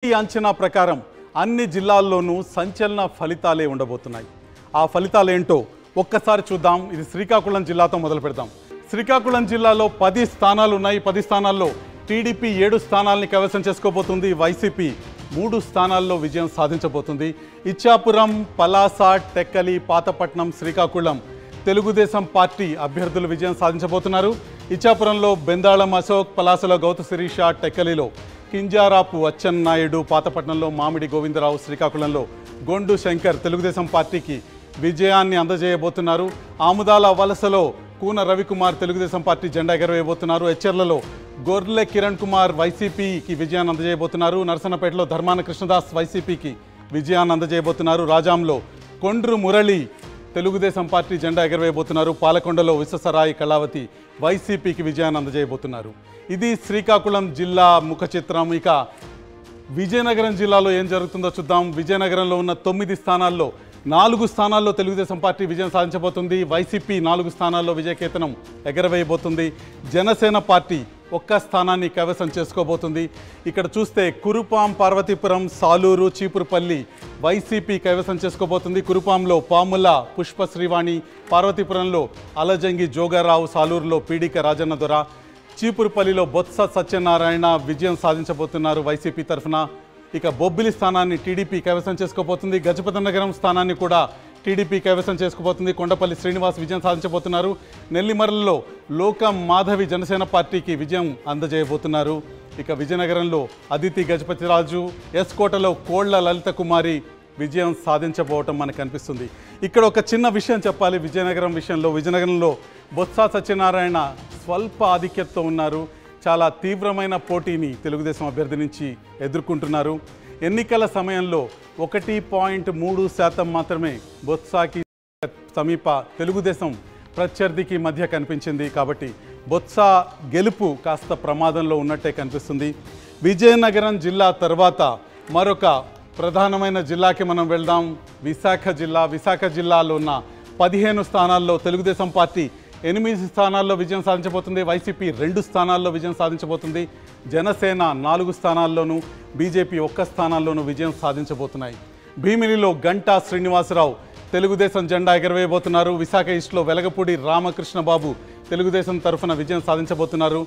ఈ అంచనా ప్రకారం అన్ని జిల్లాల్లోనూ సంచలన ఫలితాలే ఉండబోతున్నాయి. ఆ ఫలితాలు ఏంటో ఒక్కసారి చూద్దాం. ఇది శ్రీకాకుళం జిల్లాతో మొదలు పెడదాం. శ్రీకాకుళం జిల్లాలో 10 స్థానాలు ఉన్నాయి. 10 స్థానాల్లో టీడీపీ 7 స్థానాలని కైవసం చేసుకోబోతుంది. వైసీపీ 3 స్థానాల్లో విజయం సాధించబోతుంది. ఇచ్చాపురం, పలాస, టెక్కలి, పాతపట్నం, శ్రీకాకుళం తెలుగుదేశం పార్టీ అభ్యర్థులు విజయం సాధించబోతున్నారు. ఇచ్చాపురంలో బెందాళం అశోక్, పలాసలో గౌతు శిరీష, టెక్కలిలో కింజారాపు అచ్చెన్నాయుడు, పాతపట్నంలో మామిడి గోవిందరావు, శ్రీకాకుళంలో గొండు శంకర్ తెలుగుదేశం పార్టీకి విజయాన్ని అందజేయబోతున్నారు. ఆముదాల వలసలో కూన రవికుమార్ తెలుగుదేశం పార్టీ జెండా ఎగరవేయబోతున్నారు. ఎచ్చెర్లలో గొర్లె కిరణ్ కుమార్ వైసీపీకి విజయాన్ని అందజేయబోతున్నారు. నరసన్నపేటలో ధర్మాన కృష్ణదాస్ వైసీపీకి విజయాన్ని అందజేయబోతున్నారు. రాజాంలో కొండ్రు మురళి తెలుగుదేశం పార్టీ జెండా ఎగరవేయబోతున్నారు. పాలకొండలో విశ్వసరాయి కళావతి వైసీపీకి విజయాన్ని అందజేయబోతున్నారు. ఇది శ్రీకాకుళం జిల్లా ముఖ చిత్రం. ఇక విజయనగరం జిల్లాలో ఏం జరుగుతుందో చూద్దాం. విజయనగరంలో ఉన్న 9 స్థానాల్లో 4 స్థానాల్లో తెలుగుదేశం పార్టీ విజయం సాధించబోతుంది. వైసీపీ 4 స్థానాల్లో విజయకేతనం ఎగరవేయబోతుంది. జనసేన పార్టీ 1 స్థానాన్ని కైవసం చేసుకోబోతుంది. ఇక్కడ చూస్తే కురుపాం, పార్వతీపురం, సాలూరు, చీపురుపల్లి వైసీపీ కైవసం చేసుకోబోతుంది. కురుపాంలో పాముల పుష్ప శ్రీవాణి, పార్వతీపురంలో అలజంగి జోగారావు, సాలూరులో పీడిక రాజన్న దొర, చీపురుపల్లిలో బొత్స సత్యనారాయణ విజయం సాధించబోతున్నారు వైసీపీ తరఫున. ఇక బొబ్బిలి స్థానాన్ని టీడీపీ కైవసం చేసుకోబోతుంది. గజపతి నగరం స్థానాన్ని కూడా టీడీపీ కైవసం చేసుకోబోతుంది. కొండపల్లి శ్రీనివాస్ విజయం సాధించబోతున్నారు. నెల్లిమర్లలో లోకం మాధవి జనసేన పార్టీకి విజయం అందజేయబోతున్నారు. ఇక విజయనగరంలో అదితి గజపతిరాజు, ఎస్కోటలో కోళ్ల లలిత కుమారి విజయం సాధించబోవటం మనకు కనిపిస్తుంది. ఇక్కడ ఒక చిన్న విషయం చెప్పాలి. విజయనగరం విషయంలో, విజయనగరంలో బొత్స సత్యనారాయణ స్వల్ప ఆధిక్యతతో ఉన్నారు. చాలా తీవ్రమైన పోటీని తెలుగుదేశం అభ్యర్థి నుంచి ఎదుర్కొంటున్నారు. ఎన్నికల సమయంలో 1.3% మాత్రమే బొత్సాకి సమీప తెలుగుదేశం ప్రత్యర్థికి మధ్య కనిపించింది. కాబట్టి బొత్స గెలుపు కాస్త ప్రమాదంలో ఉన్నట్టే కనిపిస్తుంది. విజయనగరం జిల్లా తర్వాత మరొక ప్రధానమైన జిల్లాకి మనం వెళ్దాం. విశాఖ జిల్లా. విశాఖ జిల్లాలో ఉన్న 15 స్థానాల్లో తెలుగుదేశం పార్టీ 8 స్థానాల్లో విజయం సాధించబోతుంది. వైసీపీ 2 స్థానాల్లో విజయం సాధించబోతుంది. జనసేన 4 స్థానాల్లోనూ, బీజేపీ 1 స్థానాల్లోనూ విజయం సాధించబోతున్నాయి. భీమిలిలో గంటా శ్రీనివాసరావు తెలుగుదేశం జెండా ఎగరవేయబోతున్నారు. విశాఖ ఈస్ట్లో వెలగపూడి రామకృష్ణబాబు తెలుగుదేశం తరఫున విజయం సాధించబోతున్నారు.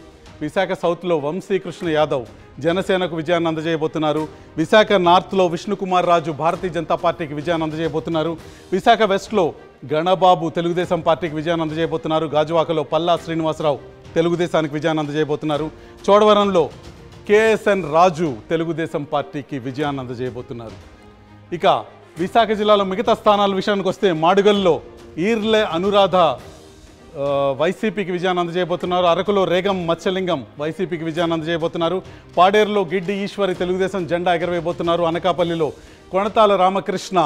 విశాఖ సౌత్లో వంశీకృష్ణ యాదవ్ జనసేనకు విజయాన్ని అందజేయబోతున్నారు. విశాఖ నార్త్లో విష్ణుకుమార్ రాజు భారతీయ జనతా పార్టీకి విజయాన్ని అందజేయబోతున్నారు. విశాఖ వెస్ట్లో గణబాబు తెలుగుదేశం పార్టీకి విజయాన్ని అందజేయబోతున్నారు. గాజువాకలో పల్లా శ్రీనివాసరావు తెలుగుదేశానికి విజయాన్ని అందజేయబోతున్నారు. చోడవరంలో కేఎస్ఎన్ రాజు తెలుగుదేశం పార్టీకి విజయాన్ని అందజేయబోతున్నారు. ఇక విశాఖ జిల్లాలో మిగతా స్థానాల విషయానికి వస్తే మాడుగల్లో ఈర్లే అనురాధ వైసీపీకి విజయాన్ని అందజేయబోతున్నారు. అరకులో రేగం మత్స్యలింగం వైసీపీకి విజయాన్ని అందజేయబోతున్నారు. పాడేరులో గిడ్డి ఈశ్వరి తెలుగుదేశం జెండా ఎగరవేయబోతున్నారు. అనకాపల్లిలో కొణతాల రామకృష్ణ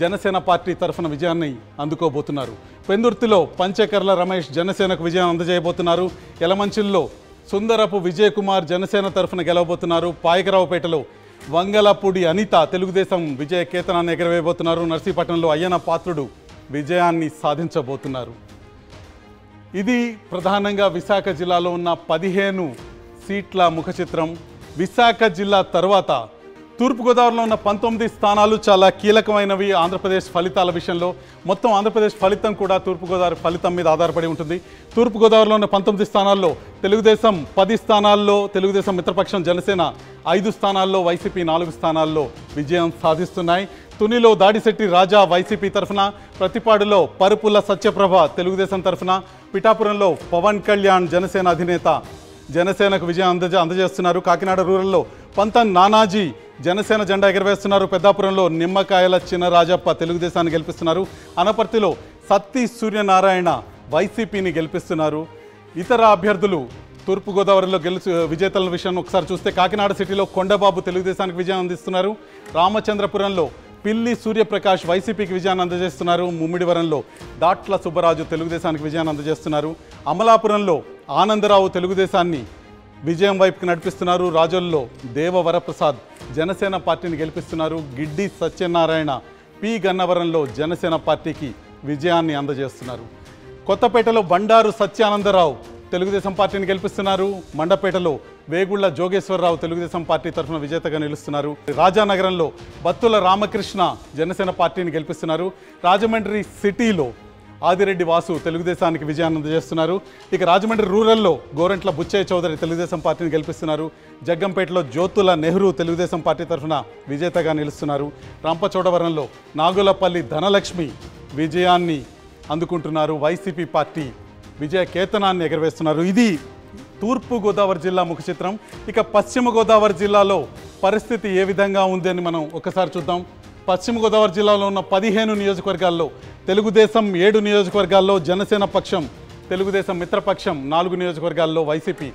జనసేన పార్టీ తరఫున విజయాన్ని అందుకోబోతున్నారు. పెందుర్తిలో పంచకర్ల రమేష్ జనసేనకు విజయాన్ని అందజేయబోతున్నారు. యలమంచిల్లో సుందరపు విజయ్ కుమార్ జనసేన తరఫున గెలవబోతున్నారు. పాయకరావుపేటలో వంగలపూడి అనిత తెలుగుదేశం విజయ కేతనాన్ని ఎగరవేయబోతున్నారు. నర్సీపట్నంలో అయ్యన పాత్రుడు విజయాన్ని సాధించబోతున్నారు. ఇది ప్రధానంగా విశాఖ జిల్లాలో ఉన్న 15 సీట్ల ముఖ చిత్రం. విశాఖ జిల్లా తర్వాత తూర్పుగోదావరిలో ఉన్న 19 స్థానాలు చాలా కీలకమైనవి ఆంధ్రప్రదేశ్ ఫలితాల విషయంలో. మొత్తం ఆంధ్రప్రదేశ్ ఫలితం కూడా తూర్పుగోదావరి ఫలితం మీద ఆధారపడి ఉంటుంది. తూర్పుగోదావరిలో ఉన్న 19 స్థానాల్లో తెలుగుదేశం 10 స్థానాల్లో, తెలుగుదేశం మిత్రపక్షం జనసేన 5 స్థానాల్లో, వైసీపీ 4 స్థానాల్లో విజయం సాధిస్తున్నాయి. తునిలో దాడిశెట్టి రాజా వైసీపీ తరఫున, ప్రతిపాడులో పరుపుల సత్యప్రభ తెలుగుదేశం తరఫున, పిఠాపురంలో పవన్ కళ్యాణ్ జనసేన అధినేత జనసేనకు విజయం అందజేస్తున్నారు. కాకినాడ రూరల్లో పంతం నానాజీ జనసేన జెండా ఎగరవేస్తున్నారు. పెద్దాపురంలో నిమ్మకాయల చినరాజప్ప తెలుగుదేశాన్ని గెలిపిస్తున్నారు. అనపర్తిలో సత్తి సూర్యనారాయణ వైసీపీని గెలిపిస్తున్నారు. ఇతర అభ్యర్థులు తూర్పుగోదావరిలో విజేతల విషయాన్ని ఒకసారి చూస్తే కాకినాడ సిటీలో కొండబాబు తెలుగుదేశానికి విజయం అందిస్తున్నారు. రామచంద్రపురంలో పిల్లి సూర్యప్రకాష్ వైసీపీకి విజయాన్ని అందజేస్తున్నారు. ముమ్మిడివరంలో దాట్ల సుబ్బరాజు తెలుగుదేశానికి విజయాన్ని అందజేస్తున్నారు. అమలాపురంలో ఆనందరావు తెలుగుదేశాన్ని విజయం వైపుకి నడిపిస్తున్నారు. రాజోల్లో దేవవరప్రసాద్ జనసేన పార్టీని గెలిపిస్తున్నారు. గిడ్డి సత్యనారాయణ పి గన్నవరంలో జనసేన పార్టీకి విజయాన్ని అందజేస్తున్నారు. కొత్తపేటలో బండారు సత్యానందరావు తెలుగుదేశం పార్టీని గెలిపిస్తున్నారు. మండపేటలో వేగుళ్ల జోగేశ్వరరావు తెలుగుదేశం పార్టీ తరఫున విజేతగా నిలుస్తున్నారు. రాజానగరంలో బత్తుల రామకృష్ణ జనసేన పార్టీని గెలిపిస్తున్నారు. రాజమండ్రి సిటీలో ఆదిరెడ్డి వాసు తెలుగుదేశానికి విజయాన్ని అందజేస్తున్నారు. ఇక రాజమండ్రి రూరల్లో గోరంట్ల బుచ్చయ్య చౌదరి తెలుగుదేశం పార్టీని గెలిపిస్తున్నారు. జగ్గంపేటలో జ్యోతుల నెహ్రూ తెలుగుదేశం పార్టీ తరఫున విజేతగా నిలుస్తున్నారు. రంపచోడవరంలో నాగులపల్లి ధనలక్ష్మి విజయాన్ని అందుకుంటున్నారు. వైసీపీ పార్టీ విజయ కేతనాన్ని ఎగరవేస్తున్నారు. ఇది తూర్పు గోదావరి జిల్లా ముఖ చిత్రం. ఇక పశ్చిమ గోదావరి జిల్లాలో పరిస్థితి ఏ విధంగా ఉంది అని మనం ఒకసారి చూద్దాం. పశ్చిమ గోదావరి జిల్లాలో ఉన్న 15 నియోజకవర్గాల్లో తెలుగుదేశం 7 నియోజకవర్గాల్లో, జనసేన పక్షం తెలుగుదేశం మిత్రపక్షం 4 నియోజకవర్గాల్లో, వైసీపీ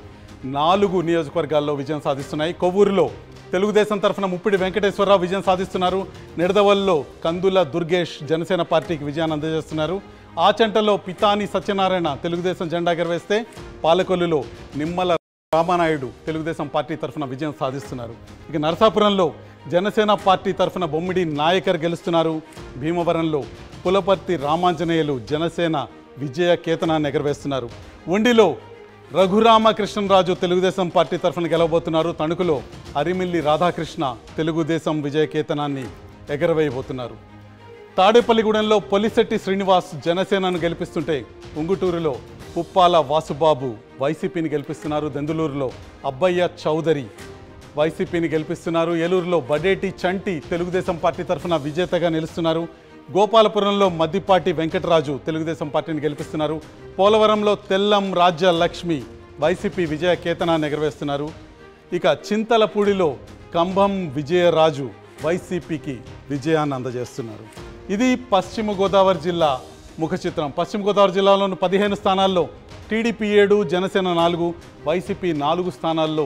4 నియోజకవర్గాల్లో విజయం సాధిస్తున్నాయి. కొవ్వూరులో తెలుగుదేశం తరఫున ముప్పిడి వెంకటేశ్వరరావు విజయం సాధిస్తున్నారు. నిడదవల్లో కందుల దుర్గేష్ జనసేన పార్టీకి విజయాన్ని అందజేస్తున్నారు. ఆచంటలో పితాని సత్యనారాయణ తెలుగుదేశం జెండా ఎగరవేస్తే, పాలకొల్లులో నిమ్మల రామానాయుడు తెలుగుదేశం పార్టీ తరఫున విజయం సాధిస్తున్నారు. ఇక నరసాపురంలో జనసేన పార్టీ తరఫున బొమ్మిడి నాయకర్ గెలుస్తున్నారు. భీమవరంలో పులపర్తి రామాంజనేయులు జనసేన విజయ కేతనాన్ని ఎగరవేస్తున్నారు. ఉండిలో రఘురామకృష్ణరాజు తెలుగుదేశం పార్టీ తరఫున గెలవబోతున్నారు. తణుకులో అరిమిల్లి రాధాకృష్ణ తెలుగుదేశం విజయ కేతనాన్ని ఎగరవేయబోతున్నారు. తాడేపల్లిగూడెంలో పొలిశెట్టి శ్రీనివాస్ జనసేనను గెలిపిస్తుంటే, ఉంగుటూరులో పుప్పాల వాసుబాబు వైసీపీని గెలిపిస్తున్నారు. దెందులూరులో అబ్బయ్య చౌదరి వైసీపీని గెలిపిస్తున్నారు. ఏలూరులో బడేటి చంటి తెలుగుదేశం పార్టీ తరఫున విజేతగా నిలుస్తున్నారు. గోపాలపురంలో మద్దిపాటి వెంకటరాజు తెలుగుదేశం పార్టీని గెలిపిస్తున్నారు. పోలవరంలో తెల్లం రాజ్య లక్ష్మి వైసీపీ విజయ కేతనాన్ని ఎగరవేస్తున్నారు. ఇక చింతలపూడిలో కంభం విజయరాజు వైసీపీకి విజయాన్ని అందజేస్తున్నారు. ఇది పశ్చిమ గోదావరి జిల్లా ముఖ చిత్రం. పశ్చిమ గోదావరి జిల్లాలోని 15 స్థానాల్లో టీడీపీ 7, జనసేన 4, వైసీపీ 4 స్థానాల్లో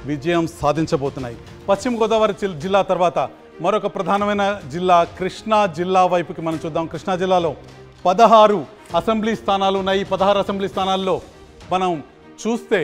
విజయం సాధించబోతున్నాయి. పశ్చిమ గోదావరి జిల్లా తర్వాత మరొక ప్రధానమైన జిల్లా కృష్ణా జిల్లా వైపుకి మనం చూద్దాం. కృష్ణా జిల్లాలో 16 అసెంబ్లీ స్థానాలు ఉన్నాయి. 16 అసెంబ్లీ స్థానాల్లో మనం చూస్తే